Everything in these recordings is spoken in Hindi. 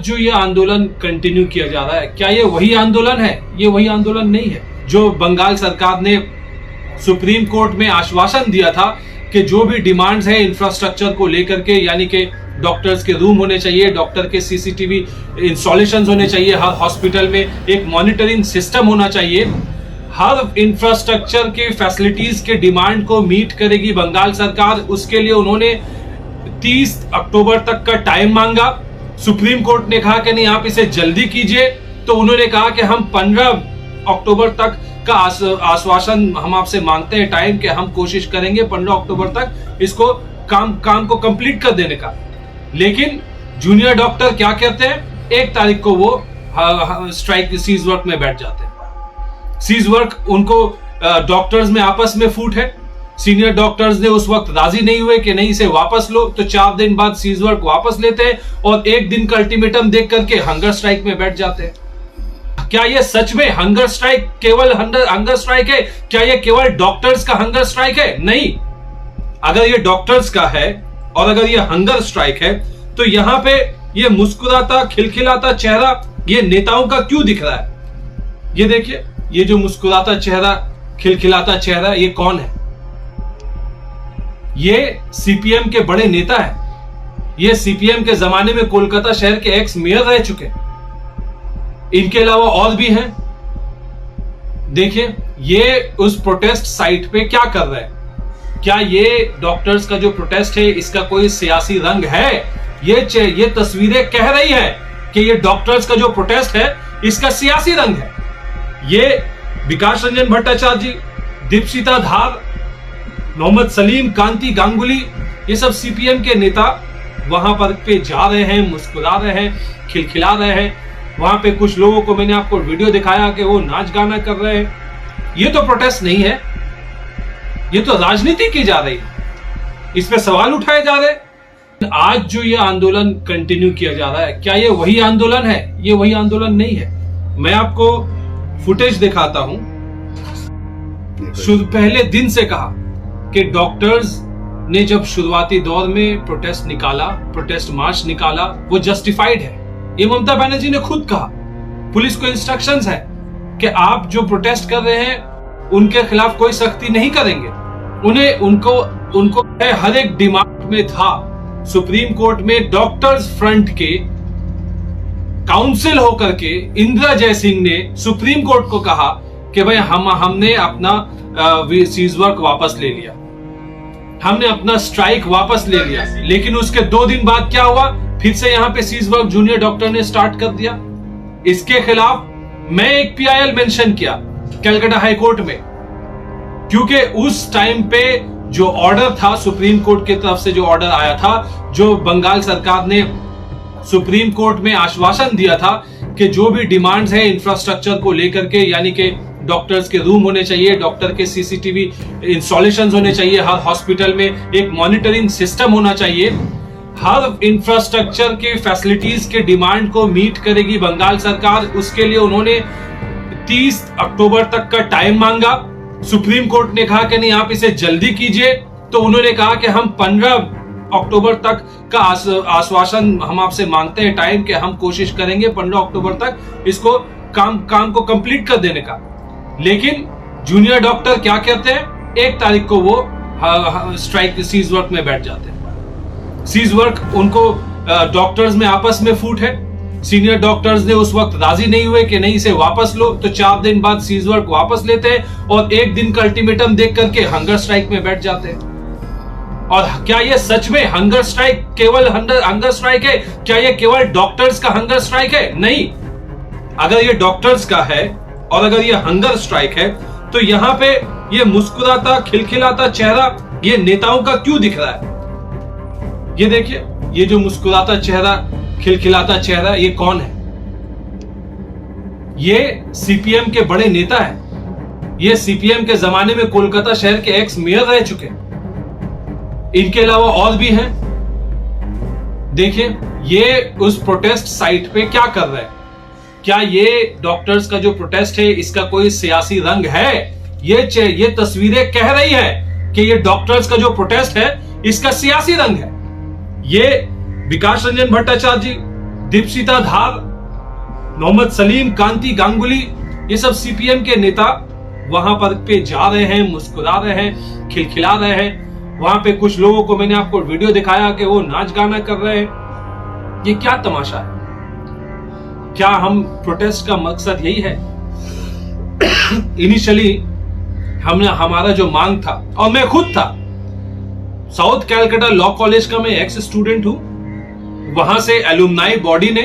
जो ये आंदोलन कंटिन्यू किया जा रहा है, क्या ये वही आंदोलन है? ये वही आंदोलन नहीं है जो बंगाल सरकार ने सुप्रीम कोर्ट में आश्वासन दिया था कि जो भी डिमांड्स है इंफ्रास्ट्रक्चर को लेकर के, यानी कि डॉक्टर्स के रूम होने चाहिए, डॉक्टर के सीसीटीवी इंस्टॉलेशंस होने चाहिए, हर हॉस्पिटल में एक मॉनिटरिंग सिस्टम होना चाहिए, हर इंफ्रास्ट्रक्चर के फैसिलिटीज के डिमांड को मीट करेगी बंगाल सरकार। उसके लिए उन्होंने 30 अक्टूबर तक का टाइम मांगा। सुप्रीम कोर्ट ने कहा कि नहीं, आप इसे जल्दी कीजिए, तो उन्होंने कहा कि हम 15 अक्टूबर तक का आश्वासन हम आपसे मांगते हैं टाइम, कि हम कोशिश करेंगे 15 अक्टूबर तक इसको काम को कंप्लीट कर देने का। लेकिन जूनियर डॉक्टर क्या कहते हैं, 1 तारीख को वो स्ट्राइक सीज वर्क में बैठ जाते हैं। सीज वर्क उनको डॉक्टर्स में आपस में फूट है। सीनियर डॉक्टर्स ने उस वक्त राजी नहीं हुए कि नहीं, इसे वापस लो, तो 4 दिन बाद सीज वर्क वापस लेते हैं और 1 दिन का अल्टीमेटम देख करके हंगर स्ट्राइक में बैठ जाते हैं। क्या ये सच में हंगर स्ट्राइक केवल हंगर स्ट्राइक है? क्या ये केवल डॉक्टर्स का हंगर स्ट्राइक है? नहीं। अगर ये डॉक्टर्स का है और अगर ये हंगर स्ट्राइक है, तो यहां पे ये मुस्कुराता खिलखिलाता चेहरा ये नेताओं का क्यों दिख रहा है? ये देखिए, ये जो मुस्कुराता चेहरा, खिलखिलाता चेहरा, ये कौन है? ये सीपीएम के बड़े नेता है। ये सीपीएम के जमाने में कोलकाता शहर के एक्स मेयर रह चुके। इनके अलावा और भी हैं। देखिए, ये उस प्रोटेस्ट साइट पे क्या कर रहे हैं। क्या ये डॉक्टर्स का जो प्रोटेस्ट है, इसका कोई सियासी रंग है? ये तस्वीरें कह रही है कि ये डॉक्टर्स का जो प्रोटेस्ट है, इसका सियासी रंग है। ये विकास रंजन भट्टाचार्य जी, दीपशिता धार, मोहम्मद सलीम, कांति गांगुली, ये सब सीपीएम के नेता वहां पर पे जा रहे हैं, मुस्कुरा रहे हैं, खिलखिला रहे हैं। वहां पे कुछ लोगों को मैंने आपको वीडियो दिखाया कि वो नाच गाना कर रहे हैं। ये तो प्रोटेस्ट नहीं है, ये तो राजनीति की जा रही है, इस पे सवाल उठाए जा रहे हैं। आज जो ये आंदोलन कंटिन्यू किया जा रहा है, क्या ये वही आंदोलन है? ये वही आंदोलन नहीं है। मैं आपको फुटेज दिखाता हूं। पहले दिन से कहा कि डॉक्टर्स ने जब शुरुआती दौर में प्रोटेस्ट निकाला, प्रोटेस्ट मार्च निकाला, वो जस्टिफाइड है। ये ममता बनर्जी ने खुद कहा। पुलिस को इंस्ट्रक्शंस है कि आप जो प्रोटेस्ट कर रहे हैं उनके खिलाफ कोई सख्ती नहीं करेंगे। उनको हर एक डिमांड में था। सुप्रीम कोर्ट में डॉक्टर्स फ्रंट के काउंसिल होकर के इंदिरा जयसिंह ने सुप्रीम कोर्ट को कहा कि भाई हमने अपना सीज वर्क वापस ले लिया, हमने अपना स्ट्राइक वापस ले लिया। लेकिन उसके 2 दिन बाद क्या हुआ? फिर से यहां पे सीज वर्क जूनियर डॉक्टर ने स्टार्ट कर दिया। इसके खिलाफ मैं एक पीआईएल मेंशन किया कलकत्ता हाई कोर्ट में, क्योंकि उस टाइम पे जो ऑर्डर था सुप्रीम कोर्ट की तरफ से, जो ऑर्डर आया था, जो बंगाल सरकार ने सुप्रीम कोर्ट में आश्वासन दिया था कि जो भी डिमांड्स है इंफ्रास्ट्रक्चर को लेकर के, यानी कि डॉक्टर्स के रूम होने चाहिए, डॉक्टर के सीसीटीवी इंस्टॉलेशंस होने चाहिए, हर हॉस्पिटल में एक मॉनिटरिंग सिस्टम होना चाहिए, हर इंफ्रास्ट्रक्चर के फैसिलिटीज के डिमांड को मीट करेगी बंगाल सरकार। उसके लिए उन्होंने 30 अक्टूबर तक का टाइम मांगा। सुप्रीम कोर्ट ने कहा कि नहीं, आप इसे जल्दी कीजिए, तो उन्होंने कहा कि हम 15 अक्टूबर तक का आश्वासन हम आपसे मांगते हैं टाइम, कि हम कोशिश करेंगे 15 अक्टूबर तक इसको काम को कंप्लीट कर देने का। लेकिन जूनियर डॉक्टर क्या कहते हैं, 1 तारीख को वो स्ट्राइक सीज वर्क में बैठ जाते हैं। सीज वर्क उनको डॉक्टर्स में आपस में फूट है। सीनियर डॉक्टर्स ने उस वक्त राजी नहीं हुए कि नहीं, इसे वापस लो, तो 4 दिन बाद सीज वर्क वापस लेते हैं और 1 दिन का अल्टीमेटम देख करके हंगर स्ट्राइक में बैठ जाते हैं। और क्या ये सच में हंगर स्ट्राइक केवल हंगर स्ट्राइक है? क्या ये केवल डॉक्टर्स का हंगर स्ट्राइक है? नहीं। अगर ये डॉक्टर्स का है और अगर ये हंगर स्ट्राइक है, तो यहां पे ये मुस्कुराता खिलखिलाता चेहरा ये नेताओं का क्यों दिख रहा है? ये देखिए, ये जो मुस्कुराता चेहरा, खिलखिलाता चेहरा, ये कौन है? ये सीपीएम के बड़े नेता है। ये सीपीएम के जमाने में कोलकाता शहर के एक्स मेयर रह चुके। इनके अलावा और भी हैं। देखिए, ये उस प्रोटेस्ट साइट पे क्या कर रहे हैं। क्या ये डॉक्टर्स का जो प्रोटेस्ट है, इसका कोई सियासी रंग है? ये तस्वीरें कह रही है कि ये डॉक्टर्स का जो प्रोटेस्ट है, इसका सियासी रंग है। ये विकास रंजन भट्टाचार्य जी, दीपशिता धार, मोहम्मद सलीम, कांति गांगुली, ये सब सीपीएम के नेता वहां पर पे जा रहे हैं, मुस्कुरा रहे हैं, खिलखिला रहे हैं। वहां पे कुछ लोगों को मैंने आपको वीडियो दिखाया कि वो नाच गाना कर रहे हैं। ये क्या तमाशा है? क्या हम प्रोटेस्ट का मकसद यही है? इनिशियली हमारा जो मांग था, और मैं खुद था, साउथ कैलकाटा लॉ कॉलेज का मैं एक्स स्टूडेंट हूं, वहां से एलुमनाई बॉडी ने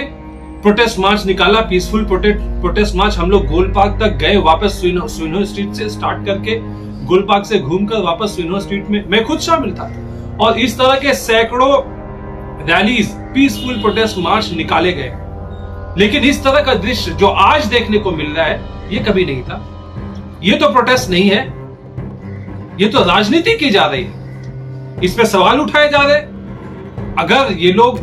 प्रोटेस्ट मार्च निकाला, पीसफुल प्रोटेस्ट मार्च। हम लोग गोल पार्क तक गए, वापस स्विनो स्ट्रीट से स्टार्ट करके गोल पार्क से घूमकर वापस स्विनो स्ट्रीट में मैं खुद शामिल था। और इस तरह के सैकड़ों रैलीज, पीसफुल प्रोटेस्ट मार्च निकाले गए। लेकिन इस तरह का दृश्य जो आज देखने को मिल रहा है, ये कभी नहीं था। ये तो प्रोटेस्ट नहीं है, ये तो राजनीति की जा रही है। इस पे सवाल उठाए जा रहे। अगर ये लोग,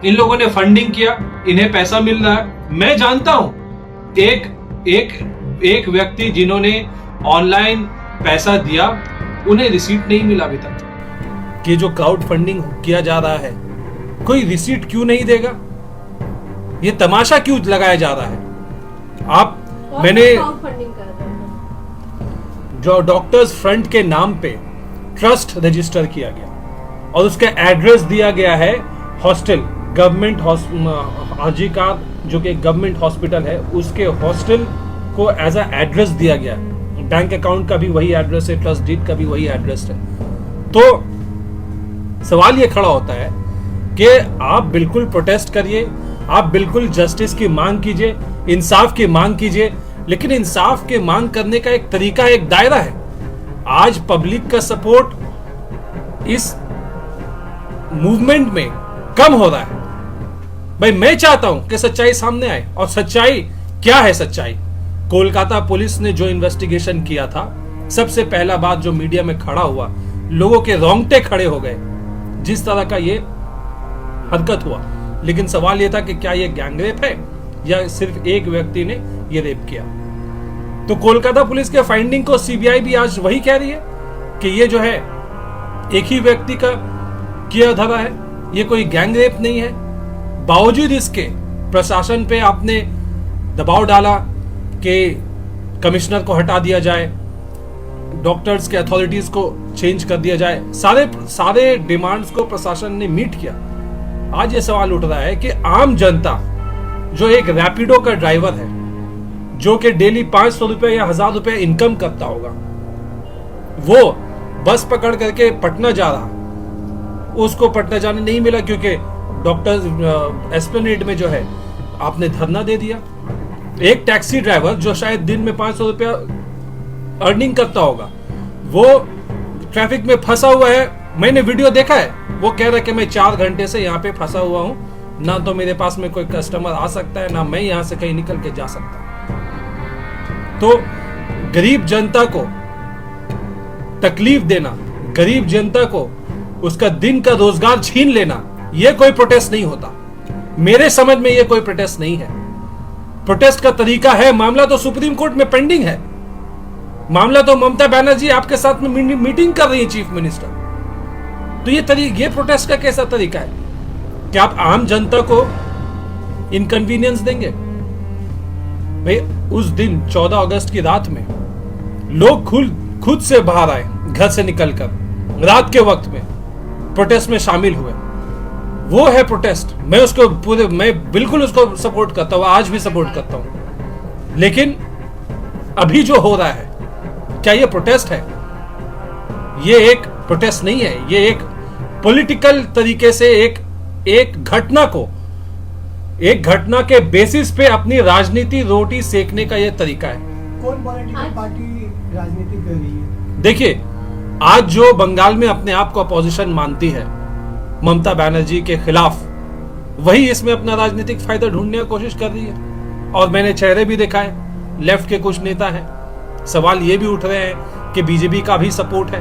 इन लोगों ने फंडिंग किया, इन्हें पैसा मिल रहा है। मैं जानता हूं एक व्यक्ति जिन्होंने ऑनलाइन पैसा दिया, उन्हें रिसीट नहीं मिला अभी तक। कि जो क्राउड फंडिंग किया जा रहा है, कोई रिसीट क्यों नहीं देगा? ये तमाशा क्यों लगाया जा रहा है? मैंने जो डॉक्टर्स फ्रंट के नाम पे ट्रस्ट रजिस्टर किया गया और उसका एड्रेस दिया गया है हॉस्टल, गवर्नमेंट आरजी का जो कि गवर्नमेंट हॉस्पिटल है, उसके हॉस्टल को एज अ एड्रेस दिया गया। बैंक अकाउंट का भी वही एड्रेस है, ट्रस्ट डीड का भी वही एड्रेस है। तो सवाल ये खड़ा होता है कि आप बिल्कुल प्रोटेस्ट करिए, आप बिल्कुल जस्टिस की मांग कीजिए, इंसाफ की मांग कीजिए, लेकिन इंसाफ की मांग करने का एक तरीका, एक दायरा है। आज पब्लिक का सपोर्ट इस मूवमेंट में कम हो रहा है। भाई मैं चाहता हूं कि सच्चाई सामने आए। और सच्चाई क्या है? सच्चाई, कोलकाता पुलिस ने जो इन्वेस्टिगेशन किया था, सबसे पहला बात जो मीडिया में खड़ा हुआ, लोगों के रोंगटे खड़े हो गए जिस तरह का ये हरकत हुआ। लेकिन सवाल यह था कि क्या यह गैंगरेप है या सिर्फ एक व्यक्ति ने यह रेप किया? तो कोलकाता पुलिस के फाइंडिंग को सीबीआई भी आज वही कह रही है कि ये जो है एक ही व्यक्ति का किया धरा है, ये कोई गैंगरेप नहीं है। बावजूद इसके प्रशासन पे आपने दबाव डाला कि कमिश्नर को हटा दिया जाए, डॉक्टर्स के अथॉरिटीज को चेंज कर दिया जाए, सारे डिमांड्स को प्रशासन ने मीट किया। आज ये सवाल उठ रहा है कि आम जनता जो एक रैपिडो का ड्राइवर है, जो कि डेली 500 रुपए या 1000 रुपए इनकम करता होगा, वो बस पकड़ करके पटना जा रहा, उसको पटना जाने नहीं मिला क्योंकि डॉक्टर एस्प्लेनेड में जो है आपने धरना दे दिया। एक टैक्सी ड्राइवर जो शायद दिन में 500 रुपया अर्निंग करता होगा, वो ट्रैफिक में फंसा हुआ है। मैंने वीडियो देखा है, वो कह रहा है कि मैं 4 घंटे से यहाँ पे फंसा हुआ हूं, ना तो मेरे पास में कोई कस्टमर आ सकता है, ना मैं यहां से कहीं निकल के जा सकता। तो गरीब जनता को तकलीफ देना, गरीब जनता को उसका दिन का रोजगार छीन लेना, यह कोई प्रोटेस्ट नहीं होता। मेरे समझ में यह कोई प्रोटेस्ट नहीं है। प्रोटेस्ट का तरीका है, मामला तो सुप्रीम कोर्ट में पेंडिंग है, मामला तो ममता बनर्जी आपके साथ में मीटिंग कर रही है, चीफ मिनिस्टर। तो ये प्रोटेस्ट का कैसा तरीका है कि आप आम जनता को इनकन्वीनियंस देंगे? भाई उस दिन 14 अगस्त की रात में लोग खुद से बाहर आए, घर से निकलकर रात के वक्त में प्रोटेस्ट में शामिल हुए। वो है प्रोटेस्ट। मैं बिल्कुल उसको सपोर्ट करता हूं, आज भी सपोर्ट करता हूं। लेकिन अभी जो हो रहा है, क्या ये प्रोटेस्ट है? ये एक प्रोटेस्ट नहीं है, ये एक पॉलिटिकल तरीके से एक घटना के बेसिस पे अपनी राजनीति रोटी सेकने का ये तरीका है। कौन पॉलिटिकल पार्टी राजनीति कर रही है? देखिए, आज जो बंगाल में अपने आप को अपोजिशन मानती है ममता बनर्जी के खिलाफ, वही इसमें अपना राजनीतिक फायदा ढूंढने की कोशिश कर रही है। और मैंने चेहरे भी देखा है, लेफ्ट के कुछ नेता हैं। सवाल ये भी उठ रहे हैं कि बीजेपी का भी सपोर्ट है।